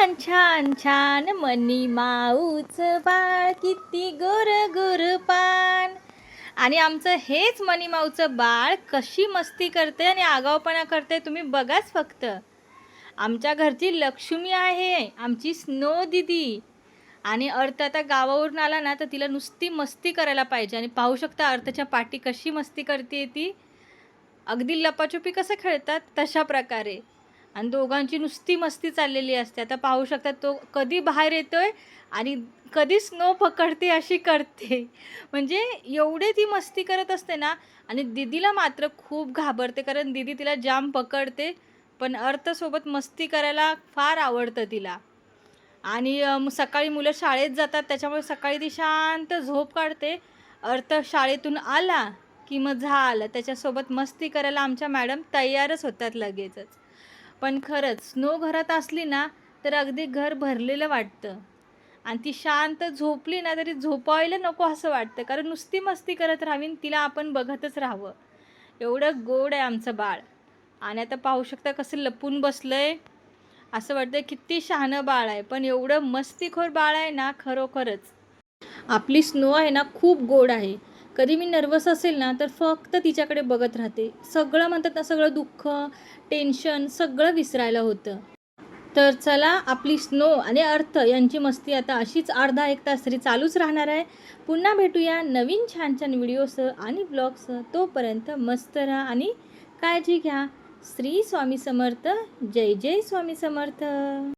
छान छान छान मनी माऊच बाळ किती गोर गोर पान. आणि आमचं हेच मनी माऊचं बाळ कशी मस्ती करते आणि आगाऊपणा करते तुम्ही बघाच फक्त. आमच्या घरची लक्ष्मी आहे आमची स्नो दीदी. आणि अर्थ आता गावावरून आला ना तर तिला नुसती मस्ती करायला पाहिजे. आणि पाहू शकता अर्थच्या पाठी कशी मस्ती करते ती. अगदी लपाछुपी कसं खेळतात तशा प्रकारे. आणि दोघांची नुसती मस्ती चाललेली असते. आता पाहू शकता तो कधी बाहेर येतोय आणि कधी स्नो पकडते अशी करते. म्हणजे एवढे ती मस्ती करत असते ना. आणि दीदीला मात्र खूप घाबरते कारण दीदी तिला जाम पकडते. पण अर्थसोबत मस्ती करायला फार आवडतं तिला. आणि सकाळी मुलं शाळेत जातात त्याच्यामुळे सकाळी ती शांत झोप काढते. अर्थ शाळेतून आला की मग झालं त्याच्यासोबत मस्ती करायला आमच्या मॅडम तयारच होतात लगेचच. पण खरंच स्नो घरात असली ना तर अगदी घर भरलेलं वाटतं. आणि ती शांत झोपली ना तरी झोपायला नको असं वाटतं कारण नुसती मस्ती करत राहावी तिला आपण बघतच राहावं. एवढं गोड आहे आमचं बाळ. आणि आता पाहू शकता कसं लपून बसलंय. असं वाटतं किती शहाणं बाळ आहे पण एवढं मस्तीखोर बाळ आहे ना खरोखरच. आपली स्नो आहे ना खूप गोड आहे. कधी मी नर्वस असेल ना तर फक्त तिच्याकडे बघत राहते. सगळं म्हणतात ना सगळं दुःख टेन्शन सगळं विसरायला होतं. तर चला आपली स्नो आणि अर्थ यांची मस्ती आता अशीच अर्धा एक तास तरी चालूच राहणार आहे. पुन्हा भेटूया नवीन छान छान व्हिडिओसह आणि ब्लॉगसह. तोपर्यंत मस्त राहा आणि काळजी घ्या. श्री स्वामी समर्थ. जय जय स्वामी समर्थ.